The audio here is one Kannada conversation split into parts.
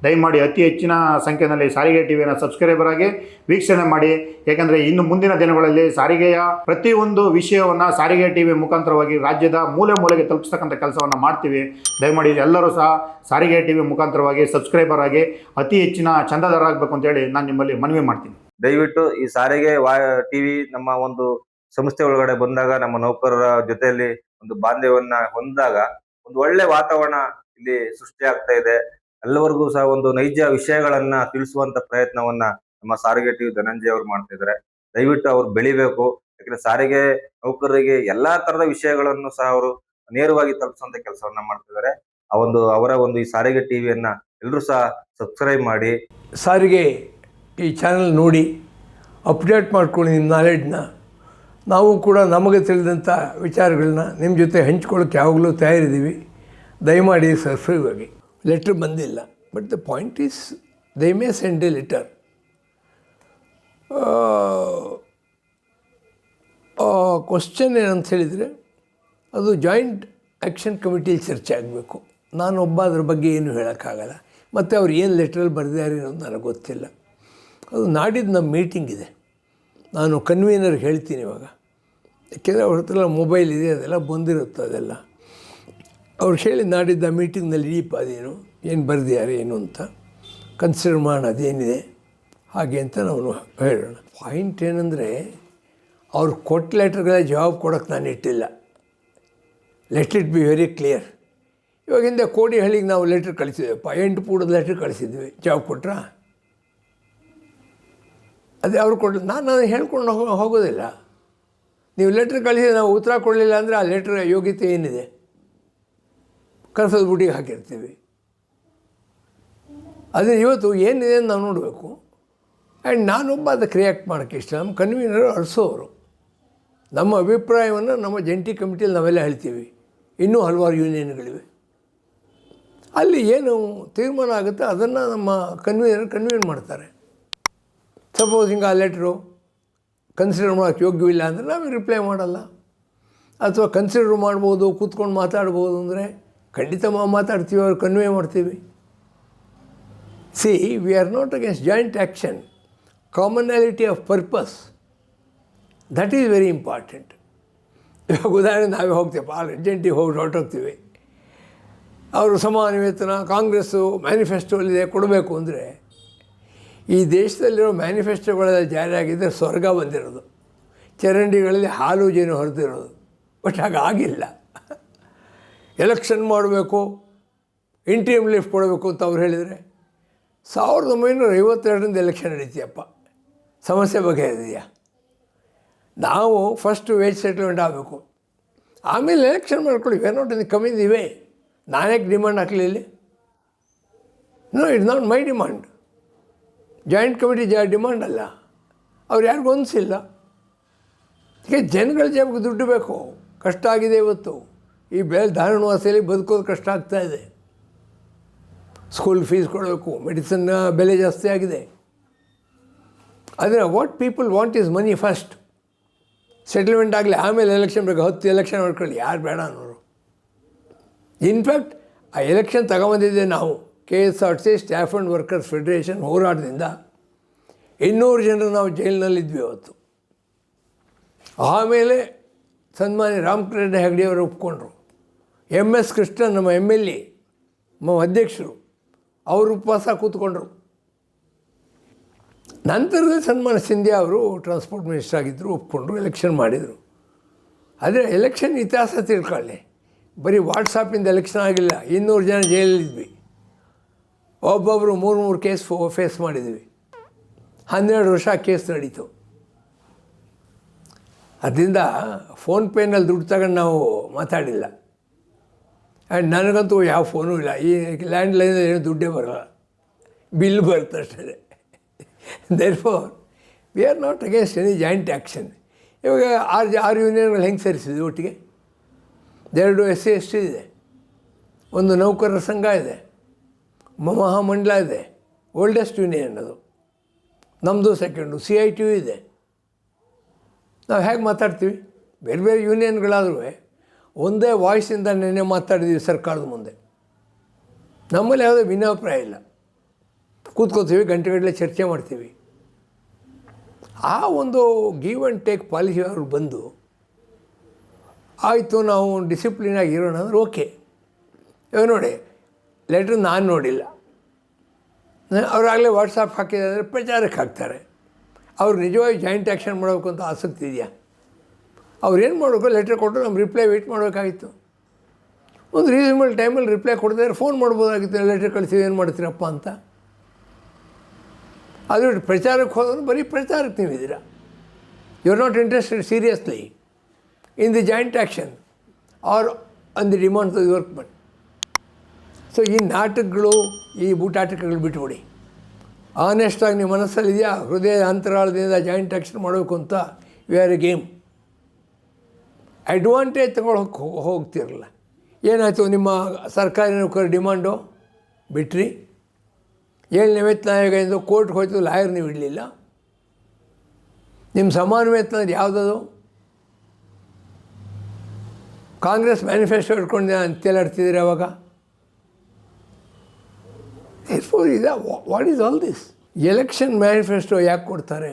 ದಯಮಾಡಿ ಅತಿ ಹೆಚ್ಚಿನ ಸಂಖ್ಯೆಯಲ್ಲಿ ಸಾರಿಗೆ ಟಿವಿಯನ್ನು ಸಬ್ಸ್ಕ್ರೈಬರ್ ಆಗಿ ವೀಕ್ಷಣೆ ಮಾಡಿ. ಯಾಕಂದರೆ ಇನ್ನು ಮುಂದಿನ ದಿನಗಳಲ್ಲಿ ಸಾರಿಗೆಯ ಪ್ರತಿಯೊಂದು ವಿಷಯವನ್ನು ಸಾರಿಗೆ ಟಿವಿ ಮುಖಾಂತರವಾಗಿ ರಾಜ್ಯದ ಮೂಲೆ ಮೂಲೆಗೆ ತಲುಪಿಸ್ತಕ್ಕಂಥ ಕೆಲಸವನ್ನು ಮಾಡ್ತೀವಿ. ದಯಮಾಡಿ ಎಲ್ಲರೂ ಸಹ ಸಾರಿಗೆ ಟಿವಿ ಮುಖಾಂತರವಾಗಿ ಸಬ್ಸ್ಕ್ರೈಬರ್ ಆಗಿ ಅತಿ ಹೆಚ್ಚಿನ ಚಂದಾದಾರರಾಗಬೇಕು ಅಂತೇಳಿ ನಾನು ನಿಮ್ಮಲ್ಲಿ ಮನವಿ ಮಾಡ್ತೀನಿ. ದಯವಿಟ್ಟು ಈ ಸಾರಿಗೆ ಟಿವಿ ನಮ್ಮ ಒಂದು ಸಂಸ್ಥೆ ಒಳಗಡೆ ಬಂದಾಗ ನಮ್ಮ ನೌಕರರ ಜೊತೆಯಲ್ಲಿ ಒಂದು ಬಾಂಧವ್ಯವನ್ನ ಹೊಂದಿದಾಗ ಒಂದು ಒಳ್ಳೆ ವಾತಾವರಣ ಇಲ್ಲಿ ಸೃಷ್ಟಿ ಆಗ್ತಾ ಇದೆ. ಎಲ್ಲರಿಗೂ ಸಹ ಒಂದು ನೈಜ ವಿಷಯಗಳನ್ನ ತಿಳಿಸುವಂತ ಪ್ರಯತ್ನವನ್ನ ನಮ್ಮ ಸಾರಿಗೆ ಟಿವಿ ಧನಂಜಯ ಅವರು ಮಾಡ್ತಾ ಇದ್ದಾರೆ. ದಯವಿಟ್ಟು ಅವ್ರು ಬೆಳಿಬೇಕು. ಯಾಕಂದ್ರೆ ಸಾರಿಗೆ ನೌಕರರಿಗೆ ಎಲ್ಲಾ ತರದ ವಿಷಯಗಳನ್ನು ಸಹ ಅವರು ನೇರವಾಗಿ ತಲುಪಿಸುವಂತ ಕೆಲಸವನ್ನ ಮಾಡ್ತಿದ್ದಾರೆ. ಅವರ ಒಂದು ಈ ಸಾರಿಗೆ ಟಿವಿಯನ್ನ ಎಲ್ಲರೂ ಸಹ ಸಬ್ಸ್ಕ್ರೈಬ್ ಮಾಡಿ ಸಾರಿಗೆ ಈ ಚಾನಲ್ ನೋಡಿ ಅಪ್ಡೇಟ್ ಮಾಡ್ಕೊಳ್ಳಿ ನಿಮ್ಮ ನಾಲೆಡ್ಜನ್ನ. ನಾವು ಕೂಡ ನಮಗೆ ತಿಳಿದಂಥ ವಿಚಾರಗಳನ್ನ ನಿಮ್ಮ ಜೊತೆ ಹಂಚ್ಕೊಳ್ಳೋಕ್ಕೆ ಯಾವಾಗಲೂ ತಯಾರಿದ್ದೀವಿ. ದಯಮಾಡಿ ಸಬ್ಸ್ಕ್ರೈಬ್ ಆಗಿ. ಲೆಟ್ರ್ ಬಂದಿಲ್ಲ, but the point is they may send A letter. Question ಏನಂತ ಹೇಳಿದರೆ ಅದು ಜಾಯಿಂಟ್ ಆ್ಯಕ್ಷನ್ ಕಮಿಟಿಲಿ ಚರ್ಚೆ ಆಗಬೇಕು. ನಾನೊಬ್ಬ ಅದ್ರ ಬಗ್ಗೆ ಏನು ಹೇಳೋಕ್ಕಾಗಲ್ಲ. ಮತ್ತು ಅವ್ರು ಏನು ಲೆಟ್ರಲ್ಲಿ ಬರೆದಿದ್ದಾರೆ ಅನ್ನೋದು ನನಗೆ ಗೊತ್ತಿಲ್ಲ. ಅದು ನಾಡಿದ್ದು ನಮ್ಮ ಮೀಟಿಂಗ್ ಇದೆ. ನಾನು ಕನ್ವೀನರ್ಗೆ ಹೇಳ್ತೀನಿ ಇವಾಗ. ಯಾಕೆಂದರೆ ಅವ್ರ ಹತ್ರ ಮೊಬೈಲ್ ಇದೆ, ಅದೆಲ್ಲ ಬಂದಿರುತ್ತೆ. ಅದೆಲ್ಲ ಅವ್ರು ಹೇಳಿ ನಾಡಿದ್ದು ಆ ಮೀಟಿಂಗ್ನಲ್ಲಿ ಅದೇನು ಏನು ಬರೆದಿದ್ದಾರೆ ಏನು ಅಂತ ಕನ್ಸಿಡರ್ ಮಾಡೋಣ, ಅದೇನಿದೆ ಹಾಗೆ ಅಂತ ನಾವು ಹೇಳೋಣ. ಪಾಯಿಂಟ್ ಏನಂದರೆ ಅವ್ರು ಕೊಟ್ಟ ಲೆಟ್ರ್ಗಳ ಜವಾಬು ಕೊಡೋಕ್ಕೆ ನಾನು ಇಟ್ಟಿಲ್ಲ. Let it be very clear. ಇವಾಗಿಂದ ಕೋಡಿಹಳ್ಳಿಗೆ ನಾವು ಲೆಟ್ರ್ ಕಳಿಸಿದ್ವಿಪ್ಪ, 8 ಪೂಡದ ಲೆಟ್ರ್ ಕಳಿಸಿದ್ವಿ. ಜವಾಬು ಕೊಟ್ರಾ? ಅದೇ ಅವ್ರು ಕೊಡಲಿ. ನಾನು ಹೇಳ್ಕೊಂಡು ಹೋಗೋದಿಲ್ಲ. ನೀವು ಲೆಟ್ರ್ ಕಳಿಸಿ ನಾವು ಉತ್ತರ ಕೊಡಲಿಲ್ಲ ಅಂದರೆ ಆ ಲೆಟ್ರ್ ಯೋಗ್ಯತೆ ಏನಿದೆ? ಕರ್ಸದ ಬುಟ್ಟಿಗೆ ಹಾಕಿರ್ತೀವಿ. ಅದೇ ಇವತ್ತು ಏನಿದೆ ಅಂತ ನಾವು ನೋಡಬೇಕು. ಆ್ಯಂಡ್ ನಾನೊಬ್ಬ ಅದಕ್ಕೆ ರಿಯಾಕ್ಟ್ ಮಾಡೋಕ್ಕೆ ಇಷ್ಟ. ನಮ್ಮ ಕನ್ವೀನರು ಅಳಿಸೋರು. ನಮ್ಮ ಅಭಿಪ್ರಾಯವನ್ನು ನಮ್ಮ ಜಂಟಿ ಕಮಿಟಿಯಲ್ಲಿ ನಾವೆಲ್ಲ ಹೇಳ್ತೀವಿ. ಇನ್ನೂ ಹಲವಾರು ಯೂನಿಯನ್ಗಳಿವೆ. ಅಲ್ಲಿ ಏನು ತೀರ್ಮಾನ ಆಗುತ್ತೆ ಅದನ್ನು ನಮ್ಮ ಕನ್ವೀನ್ ಮಾಡ್ತಾರೆ. ಸಪೋಸ್ ಹಿಂಗೆ ಆ ಲೆಟ್ರು ಕನ್ಸಿಡರ್ ಮಾಡೋಕ್ಕೆ ಯೋಗ್ಯವಿಲ್ಲ ಅಂದರೆ ನಾವೇ ರಿಪ್ಲೈ ಮಾಡಲ್ಲ. ಅಥವಾ ಕನ್ಸಿಡರ್ ಮಾಡ್ಬೋದು, ಕೂತ್ಕೊಂಡು ಮಾತಾಡ್ಬೋದು ಅಂದರೆ ಖಂಡಿತ ಮಾತಾಡ್ತೀವಿ, ಅವ್ರು ಕನ್ವೇ ಮಾಡ್ತೀವಿ. See, we are not against joint action. Commonality of purpose, that is very important. ಇವಾಗ ಉದಾಹರಣೆ ನಾವೇ ಹೋಗ್ತೀವಪ್ಪ, ಅರ್ಜೆಂಟಿಗೆ ಹೊರಟೋಗ್ತೀವಿ. ಅವರು ಸಮಾನ ವೇತನ ಕಾಂಗ್ರೆಸ್ಸು ಮ್ಯಾನಿಫೆಸ್ಟೋಲ್ಲಿದೆ ಕೊಡಬೇಕು ಅಂದರೆ, ಈ ದೇಶದಲ್ಲಿರೋ ಮ್ಯಾನಿಫೆಸ್ಟೋಗಳೆಲ್ಲ ಜಾರಿಯಾಗಿದ್ದರೆ ಸ್ವರ್ಗ ಬಂದಿರೋದು, ಚರಂಡಿಗಳಲ್ಲಿ ಹಾಲು ಜೇನು ಹೊರದಿರೋದು. ಬಟ್ ಹಾಗಾಗಿಲ್ಲ. ಎಲೆಕ್ಷನ್ ಮಾಡಬೇಕು, ಇಂಟ್ರಿಯಮ್ ಲಿಫ್ಟ್ ಕೊಡಬೇಕು ಅಂತ ಅವ್ರು ಹೇಳಿದರೆ 1952ರಿಂದ ಎಲೆಕ್ಷನ್ ನಡೀತೀಯಪ್ಪ, ಸಮಸ್ಯೆ ಬಗೆಹರಿದೆಯಾ? ನಾವು ಫಸ್ಟು ವೇಜ್ ಸೆಟ್ಲ್ಮೆಂಟ್ ಆಗಬೇಕು, ಆಮೇಲೆ ಎಲೆಕ್ಷನ್ ಮಾಡ್ಕೊಳ್ಳಿ. We are not in the coming the way. ನಾನೇಕೆ ಡಿಮಾಂಡ್ ಹಾಕಲಿ ಇಲ್ಲಿ? No, it's not my demand. Joint committee demand ಅಲ್ಲ. ಅವ್ರು ಯಾರಿಗೂ ಹೊಂದಿಸಿಲ್ಲ. ಈಗ ಜನಗಳ ಜೇಬಿಗೆ ದುಡ್ಡು ಬೇಕು. ಕಷ್ಟ ಆಗಿದೆ ಇವತ್ತು. ಈ ದಾರುಣವಾಸಿಯಲ್ಲಿ ಬದುಕೋದು ಕಷ್ಟ ಆಗ್ತಾಯಿದೆ. ಸ್ಕೂಲ್ ಫೀಸ್ ಕೊಡಬೇಕು, ಮೆಡಿಸಿನ್ ಬೆಲೆ ಜಾಸ್ತಿ ಆಗಿದೆ. ಆದರೆ what people want is money first. Settlement ಆಗಲಿ, ಆಮೇಲೆ ಎಲೆಕ್ಷನ್ ಬೇಕು. 10 ಎಲೆಕ್ಷನ್ ಮಾಡ್ಕೊಳ್ಳಿ, ಯಾರು ಬೇಡ ಅನ್ನೋರು. ಇನ್ಫ್ಯಾಕ್ಟ್ ಆ ಎಲೆಕ್ಷನ್ ತಗೊಂಬಂದಿದ್ದೆ ನಾವು KSRTC staff and workers federation ಹೋರಾಟದಿಂದ 200 ಜನರು ನಾವು ಜೈಲಿನಲ್ಲಿದ್ವಿ ಅವತ್ತು. ಆಮೇಲೆ ಸನ್ಮಾನ್ಯ ರಾಮಕೃಷ್ಣ ಹೆಗಡೆಯವರು ಒಪ್ಕೊಂಡ್ರು. MS ಕೃಷ್ಣನ್ ನಮ್ಮ MLA, ನಮ್ಮ ಅಧ್ಯಕ್ಷರು, ಅವರು ಉಪವಾಸ ಕೂತ್ಕೊಂಡ್ರು. ನಂತರದಲ್ಲಿ ಸನ್ಮಾನ್ಯ ಸಿಂಧ್ಯಾ ಅವರು ಟ್ರಾನ್ಸ್ಪೋರ್ಟ್ ಮಿನಿಸ್ಟರ್ ಆಗಿದ್ದರು, ಒಪ್ಕೊಂಡ್ರು, ಎಲೆಕ್ಷನ್ ಮಾಡಿದರು. ಆದರೆ ಎಲೆಕ್ಷನ್ ಇತಿಹಾಸ ತಿಳ್ಕೊಳ್ಳಿ. ಬರೀ ವಾಟ್ಸಾಪಿಂದ ಎಲೆಕ್ಷನ್ ಆಗಿಲ್ಲ. 200 ಜನ ಜೈಲಲ್ಲಿದ್ವಿ. ಒಬ್ಬೊಬ್ಬರು 3 ಕೇಸ್ ಫೇಸ್ ಮಾಡಿದ್ವಿ. 12 ವರ್ಷ ಕೇಸ್ ನಡೀತು. ಅದರಿಂದ ಫೋನ್ಪೇನಲ್ಲಿ ದುಡ್ಡು ತಗೊಂಡು ನಾವು ಮಾತಾಡಿಲ್ಲ. ಆ್ಯಂಡ್ ನನಗಂತೂ ಯಾವ ಫೋನೂ ಇಲ್ಲ. ಈ ಲ್ಯಾಂಡ್ಲೈನಲ್ಲಿ ಏನೂ ದುಡ್ಡೇ ಬರೋಲ್ಲ, ಬಿಲ್ ಬರುತ್ತೆ ಅಷ್ಟೇ. Therefore V are not against any joint action. ಇವಾಗ 6 ಯೂನಿಯನ್ಗಳು ಹೆಂಗೆ ಸೇರಿಸಿದ್ವಿ ಒಟ್ಟಿಗೆ? 2 SC/ST ಇದೆ, ಒಂದು ನೌಕರರ ಸಂಘ ಇದೆ, ಮಹಾಮಂಡಲ ಇದೆ, ಓಲ್ಡೆಸ್ಟ್ ಯೂನಿಯನ್ ಅದು, ನಮ್ಮದು ಸೆಕೆಂಡು, CITU ಇದೆ. ನಾವು ಹೇಗೆ ಮಾತಾಡ್ತೀವಿ? ಬೇರೆ ಬೇರೆ ಯೂನಿಯನ್ಗಳಾದರೂ ಒಂದೇ ವಾಯ್ಸಿಂದ ನೆನ್ನೆ ಮಾತಾಡಿದ್ದೀವಿ ಸರ್ಕಾರದ ಮುಂದೆ. ನಮ್ಮಲ್ಲಿ ಯಾವುದೇ ಭಿನ್ನಾಭಿಪ್ರಾಯ ಇಲ್ಲ. ಕೂತ್ಕೋತೀವಿ, ಗಂಟೆಗಟ್ಟಲೆ ಚರ್ಚೆ ಮಾಡ್ತೀವಿ. ಆ ಒಂದು ಗಿವ್ ಆ್ಯಂಡ್ ಟೇಕ್ ಪಾಲಿಸಿ ಅವರು ಬಂದು ಆಯಿತು ನಾವು ಡಿಸಿಪ್ಲಿನಾಗಿ ಇರೋಣ ಅಂದ್ರೆ ಓಕೆ. ಇವಾಗ ನೋಡಿ, ಲೆಟ್ರ್ ನಾನು ನೋಡಿಲ್ಲ, ಅವರಾಗಲೇ ವಾಟ್ಸಪ್ ಹಾಕಿದರೆ ಪ್ರಚಾರಕ್ಕೆ ಹಾಕ್ತಾರೆ. ಅವ್ರು ನಿಜವಾಗಿ ಜಾಯಿಂಟ್ ಆ್ಯಕ್ಷನ್ ಮಾಡಬೇಕು ಅಂತ ಆಸಕ್ತಿ ಇದೆಯಾ? ಅವ್ರು ಏನು ಮಾಡಬೇಕು, ಲೆಟ್ರ್ ಕೊಟ್ಟರು ನಮ್ಮ ರಿಪ್ಲೈ ವೆಯ್ಟ್ ಮಾಡಬೇಕಾಗಿತ್ತು. ಒಂದು ರೀಸನಬಲ್ ಟೈಮಲ್ಲಿ ರಿಪ್ಲೈ ಕೊಡದೇ ಫೋನ್ ಮಾಡ್ಬೋದಾಗಿತ್ತು, ಲೆಟ್ರ್ ಕಳಿಸಿ ಏನು ಮಾಡ್ತೀರಪ್ಪ ಅಂತ. ಅದು ಪ್ರಚಾರಕ್ಕೆ ಹೋದ್ರೆ ಬರೀ ಪ್ರಚಾರಕ್ಕೆ ನೀವಿದ್ದೀರಾ. You are not interested seriously in the joint action or on the demands of the workmen. So ಈ ನಾಟಕಗಳು, ಈ ಬೂಟಾಟಕಗಳು ಬಿಟ್ಬಿಡಿ. ಆನೆಸ್ಟಾಗಿ ನಿಮ್ಮ ಮನಸ್ಸಲ್ಲಿದೆಯಾ, ಹೃದಯ ಅಂತರಾಳದಿಂದ ಜಾಯಿಂಟ್ ಆ್ಯಕ್ಷನ್ ಮಾಡಬೇಕು ಅಂತ we are A game. Advantage ತಗೊಳಕ್ಕೆ ಹೋಗ್ತಿರಲ್ಲ. ಏನಾಯಿತು, ನಿಮ್ಮ ಸರ್ಕಾರಿ ನೌಕರ ಡಿಮಾಂಡು ಬಿಟ್ರಿ, 7ನೇ ವೇತನ ಆಯೋಗದಿಂದ ಕೋರ್ಟ್ಗೆ ಹೋಯ್ತು, ಲಾಯರ್ ನೀವು ಇಡಲಿಲ್ಲ. ನಿಮ್ಮ ಸಮಾನ ವೇತನ ಯಾವುದದು? ಕಾಂಗ್ರೆಸ್ ಮ್ಯಾನಿಫೆಸ್ಟೋ ಇಟ್ಕೊಂಡು ಅಂತೇಳಾಡ್ತಿದ್ದೀರಿ ಅವಾಗ. ಇದೆ what is all this? Election manifesto ಯಾಕೆ ಕೊಡ್ತಾರೆ?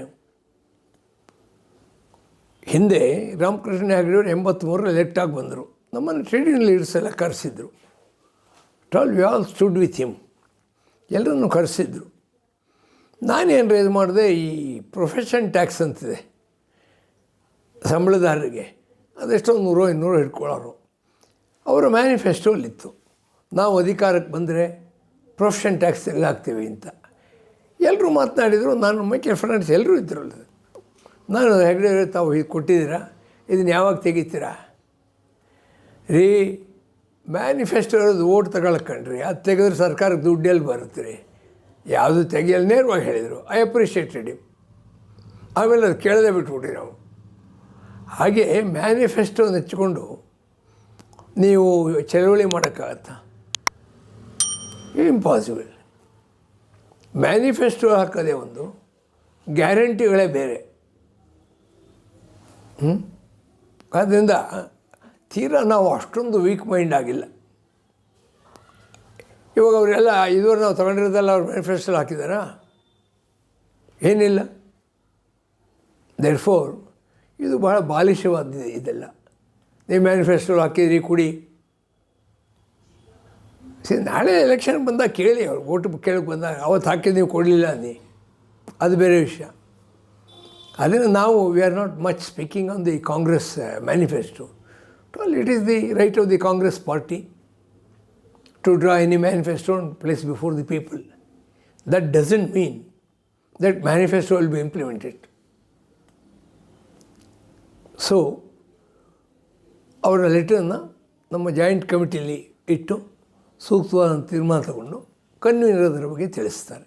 ಹಿಂದೆ ರಾಮಕೃಷ್ಣ ಹೆಗಡೆಯವರು 83ರಲ್ಲಿ ಎಲೆಕ್ಟ್ ಆಗಿ ಬಂದರು. ನಮ್ಮನ್ನು ಟ್ರೇಡ್ ಯೂನಿಯನ್ ಲೀಡರ್ಸ್ ಎಲ್ಲ ಕರೆಸಿದ್ರು. We all stood with him. ಎಲ್ಲರನ್ನು ಕರೆಸಿದ್ರು. ನಾನೇನು ರೇಸ್ ಮಾಡಿದೆ, ಈ ಪ್ರೊಫೆಷನ್ ಟ್ಯಾಕ್ಸ್ ಅಂತಿದೆ ಸಂಬಳದಾರರಿಗೆ, ಅದೆಷ್ಟೋ 100-200 ಹಿಡ್ಕೊಳ್ಳೋರು. ಅವರ ಮ್ಯಾನಿಫೆಸ್ಟೋಲ್ಲಿತ್ತು, ನಾವು ಅಧಿಕಾರಕ್ಕೆ ಬಂದರೆ ಪ್ರೊಫೆಷನ್ ಟ್ಯಾಕ್ಸ್ ತೆಗೆದಾಕ್ತೀವಿ ಅಂತ. ಎಲ್ಲರೂ ಮಾತನಾಡಿದರು. ನಾನು ಮೈಕೆ ಫ್ರೆಂಡ್ಸ್ ಎಲ್ಲರೂ ಇದ್ದರು. ನಾನು ಹೆಗಡೆ ತಾವು ಇದು ಕೊಟ್ಟಿದ್ದೀರಾ, ಇದನ್ನು ಯಾವಾಗ ತೆಗಿತೀರಾ? ರೀ, ಮ್ಯಾನಿಫೆಸ್ಟೋ ಇರೋದು ಓಟ್ ತಗೊಳ್ಕಂಡ್ರಿ, ಅದು ತೆಗೆದ್ರೆ ಸರ್ಕಾರಕ್ಕೆ ದುಡ್ಡೆಲ್ಲಿ ಬರುತ್ತೆ ರೀ, ಯಾವುದು ತೆಗಿಯಲ್ಲ ನೇರವಾಗಿ ಹೇಳಿದರು. I appreciated him. ಆಮೇಲೆ ಅದು ಕೇಳದೆ ಬಿಟ್ಬಿಟ್ರಿ ನಾವು. ಹಾಗೆ ಮ್ಯಾನಿಫೆಸ್ಟೋ ನೆಚ್ಚಿಕೊಂಡು ನೀವು ಚಳವಳಿ ಮಾಡೋಕ್ಕಾಗತ್ತಾ? ಇಂಪಾಸಿಬಲ್. ಮ್ಯಾನಿಫೆಸ್ಟೋ ಹಾಕೋದೇ ಒಂದು, ಗ್ಯಾರಂಟಿಗಳೇ ಬೇರೆ. ಆದ್ದರಿಂದ ತೀರಾ ನಾವು ಅಷ್ಟೊಂದು ವೀಕ್ ಮೈಂಡ್ ಆಗಿಲ್ಲ. ಇವಾಗ ಅವರೆಲ್ಲ ಇದುವರೆ ನಾವು ತಗೊಂಡಿರೋದೆಲ್ಲ ಅವ್ರು ಮ್ಯಾನಿಫೆಸ್ಟೋಲ್ಲಿ ಹಾಕಿದಾರಾ? ಏನಿಲ್ಲ. ದೇರ್ಫೋರ್ ಇದು ಭಾಳ ಬಾಲಿಶವಾದ ಇದೆಲ್ಲ. ನೀವು ಮ್ಯಾನಿಫೆಸ್ಟೋಲ್ಲಿ ಹಾಕಿದ್ರಿ, ಕುಡಿ. ನಾಳೆ ಎಲೆಕ್ಷನ್ ಬಂದಾಗ ಕೇಳಿ, ಅವ್ರು ಓಟು ಕೇಳಕ್ಕೆ ಬಂದಾಗ ಅವತ್ತು ಹಾಕಿದ್ದು ನೀವು ಕೊಡಲಿಲ್ಲ ಅನ್ನಿ, ಅದು ಬೇರೆ ವಿಷಯ. ಅದನ್ನು ನಾವು V are not much speaking on the Congress manifesto. It is the right of the Congress party to draw any manifesto and place before the people. That doesn't mean that manifesto will be implemented. So, ಅವರ ಲೆಟರನ್ನು ನಮ್ಮ ಜಾಯಿಂಟ್ ಕಮಿಟಿಯಲ್ಲಿ ಇಟ್ಟು ಸೂಕ್ತವಾದ ತೀರ್ಮಾನ ತಗೊಂಡು ಕನ್ವೀನರ್ ಅದರ ಬಗ್ಗೆ ತಿಳಿಸ್ತಾರೆ.